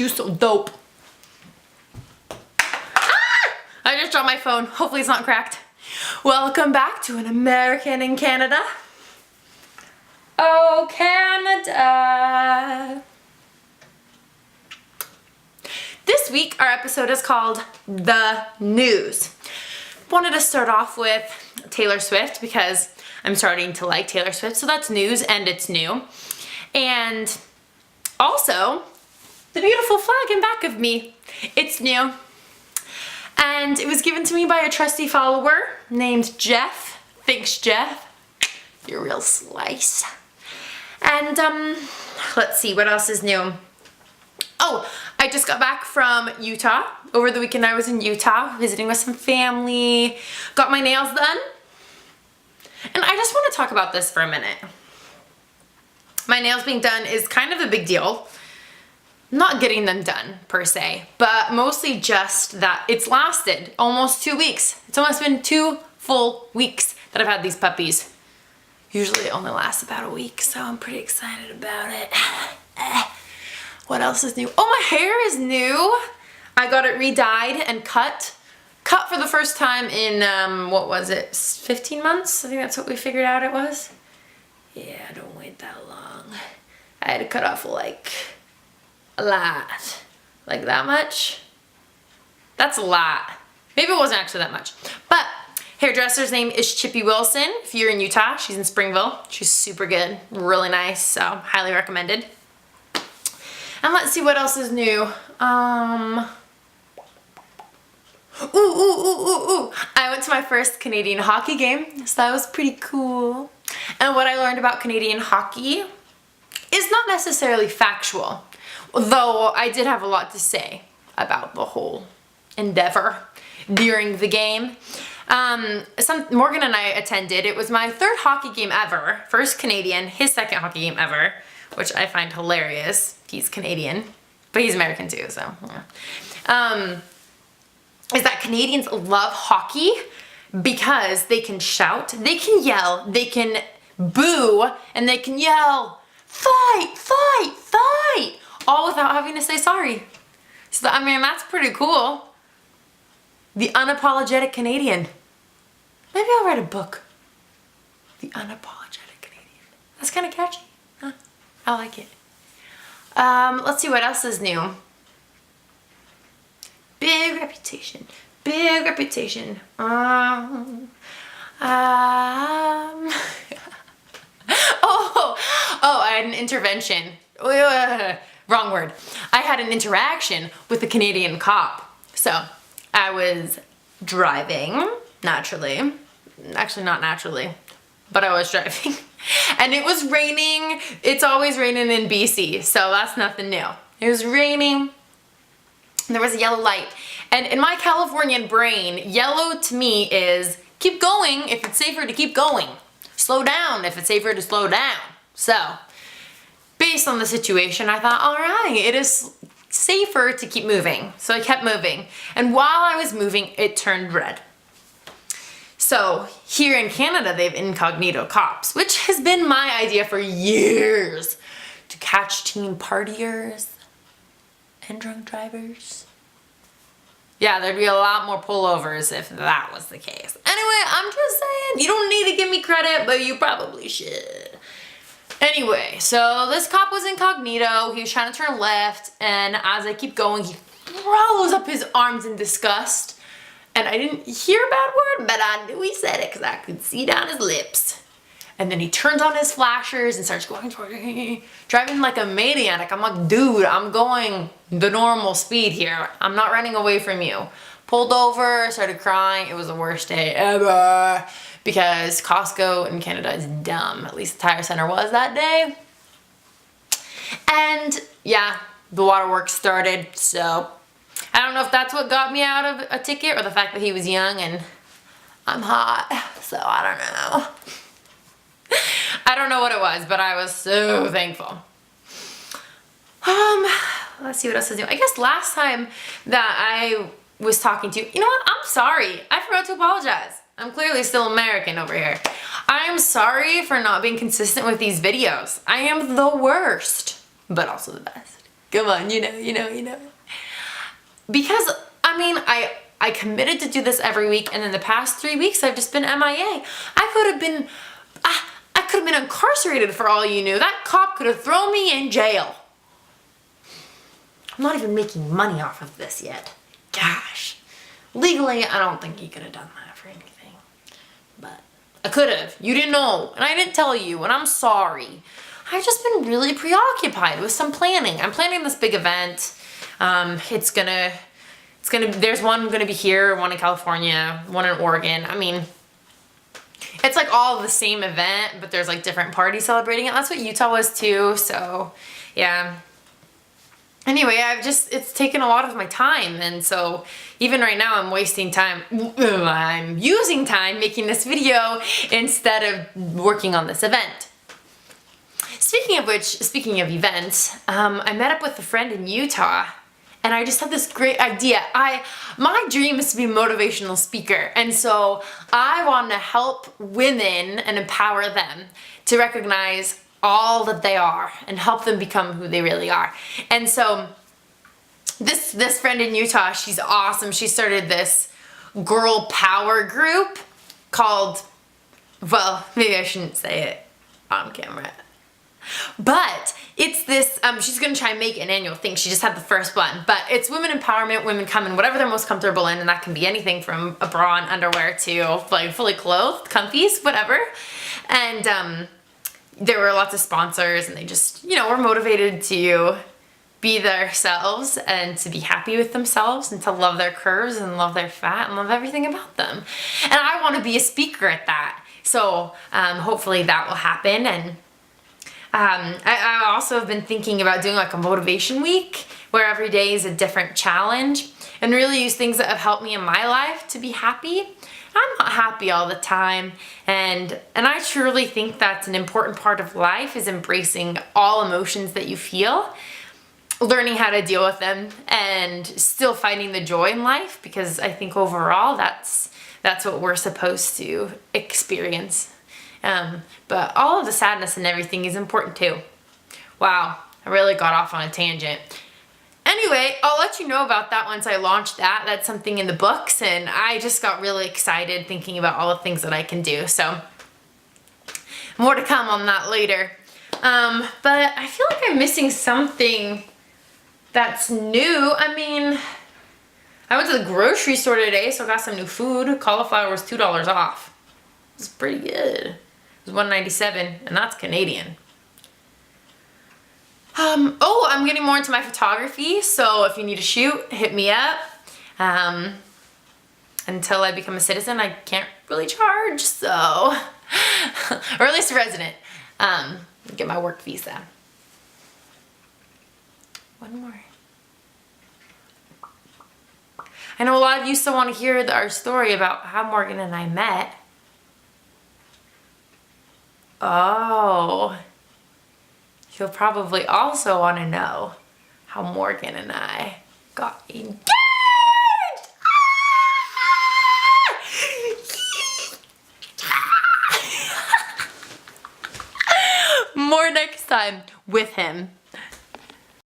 You so dope. Ah! I just dropped my phone. Hopefully it's not cracked. Welcome back to An American in Canada. Oh, Canada. This week, our episode is called The News. Wanted to start off with Taylor Swift because I'm starting to like Taylor Swift, so that's news and it's new. And also, the beautiful flag in back of me, it's new. And it was given to me by a trusty follower named Jeff. Thanks, Jeff. You're a real slice. And let's see, what else is new? Oh, I just got back from Utah. Over the weekend I was in Utah visiting with some family, got my nails done. And I just want to talk about this for a minute. My nails being done is kind of a big deal. Not getting them done per se, but mostly just that it's lasted almost 2 weeks. It's almost been 2 full weeks that I've had these puppies. Usually it only lasts about a week, so I'm pretty excited about it. What else is new? Oh, my hair is new. I got it re-dyed and cut. Cut for the first time in, what was it, 15 months? I think that's what we figured out it was. Yeah, don't wait that long. I had to cut off like a lot. Like that much? That's a lot. Maybe it wasn't actually that much. But hairdresser's name is Chipi Wilson. If you're in Utah, she's in Springville. She's super good, really nice, so highly recommended. And let's see what else is new. I went to my first Canadian hockey game, so that was pretty cool. And what I learned about Canadian hockey is not necessarily factual, though I did have a lot to say about the whole endeavor during the game. Morgan and I attended. It was my 3rd hockey game ever, first Canadian, his 2nd hockey game ever, which I find hilarious. He's Canadian, but he's American too, so yeah. Is that Canadians love hockey because they can shout, they can yell, they can boo, and they can yell, fight, fight, fight, all without having to say sorry. So, I mean, that's pretty cool. The unapologetic Canadian. Maybe I'll write a book. The unapologetic Canadian. That's kind of catchy. Huh? I like it. Let's see what else is new. Big reputation. Big reputation. Oh, I had an intervention. Wrong word. I had an interaction with a Canadian cop. So, I was driving, naturally. Actually, not naturally, but I was driving. And it was raining. It's always raining in BC, so that's nothing new. It was raining. There was a yellow light. And in my Californian brain, yellow to me is keep going if it's safer to keep going. Slow down if it's safer to slow down. So, based on the situation, I thought, all right, it is safer to keep moving. So I kept moving. And while I was moving, it turned red. So here in Canada, they have Incognito Cops, which has been my idea for years to catch teen partiers and drunk drivers. Yeah, there'd be a lot more pullovers if that was the case. Anyway, I'm just saying, you don't need to give me credit, but you probably should. Anyway, so this cop was incognito. He was trying to turn left, and as I keep going, he throws up his arms in disgust. And I didn't hear a bad word, but I knew he said it because I could see down his lips. And then he turns on his flashers and starts going toward me, driving like a maniac. I'm like, dude, I'm going the normal speed here. I'm not running away from you. Pulled over, started crying. It was the worst day ever because Costco in Canada is dumb. At least the tire center was that day. And yeah, the waterworks started, so I don't know if that's what got me out of a ticket or the fact that he was young and I'm hot, so I don't know. I don't know what it was, but I was so thankful. Let's see what else is new. I guess last time that I was talking to you, you know what? I'm sorry. I forgot to apologize. I'm clearly still American over here. I am sorry for not being consistent with these videos. I am the worst, but also the best. Come on, you know. Because, I mean, I committed to do this every week, and in the past 3 weeks, I've just been MIA. I could have been incarcerated for all you knew. That cop could have thrown me in jail. I'm not even making money off of this yet. Gosh. Legally, I don't think he could have done that for anything. But I could have. You didn't know, and I didn't tell you, and I'm sorry. I've just been really preoccupied with some planning. I'm planning this big event. There's one gonna be here, one in California, one in Oregon. I mean, it's like all the same event, but there's like different parties celebrating it. That's what Utah was too, so yeah. Anyway, it's taken a lot of my time, and so even right now I'm wasting time. I'm using time making this video instead of working on this event. Speaking of events, I met up with a friend in Utah, and I just had this great idea. My dream is to be a motivational speaker, and so I want to help women and empower them to recognize all that they are and help them become who they really are. And so this friend in Utah, she's awesome. She started this girl power group called, well, maybe I shouldn't say it on camera. But it's this, she's gonna try and make an annual thing. She just had the first one, but it's women empowerment. Women come in whatever they're most comfortable in, and that can be anything from a bra and underwear to like fully clothed, comfies, whatever. And there were lots of sponsors, and they just, were motivated to be themselves and to be happy with themselves and to love their curves and love their fat and love everything about them. And I want to be a speaker at that. So hopefully that will happen. And I also have been thinking about doing like a motivation week where every day is a different challenge, and really use things that have helped me in my life to be happy. I'm not happy all the time, and I truly think that's an important part of life, is embracing all emotions that you feel, learning how to deal with them, and still finding the joy in life, because I think overall that's what we're supposed to experience. But all of the sadness and everything is important too. Wow, I really got off on a tangent. Anyway, I'll let you know about that once I launch that. That's something in the books, and I just got really excited thinking about all the things that I can do. So more to come on that later. But I feel like I'm missing something that's new. I mean, I went to the grocery store today, so I got some new food. Cauliflower was $2 off. It's pretty good. It was $1.97, and that's Canadian. I'm getting more into my photography, so if you need a shoot, hit me up. Until I become a citizen, I can't really charge, so, or at least a resident, get my work visa. One more. I know a lot of you still want to hear our story about how Morgan and I met. Oh. You'll probably also want to know how Morgan and I got engaged. More next time with him.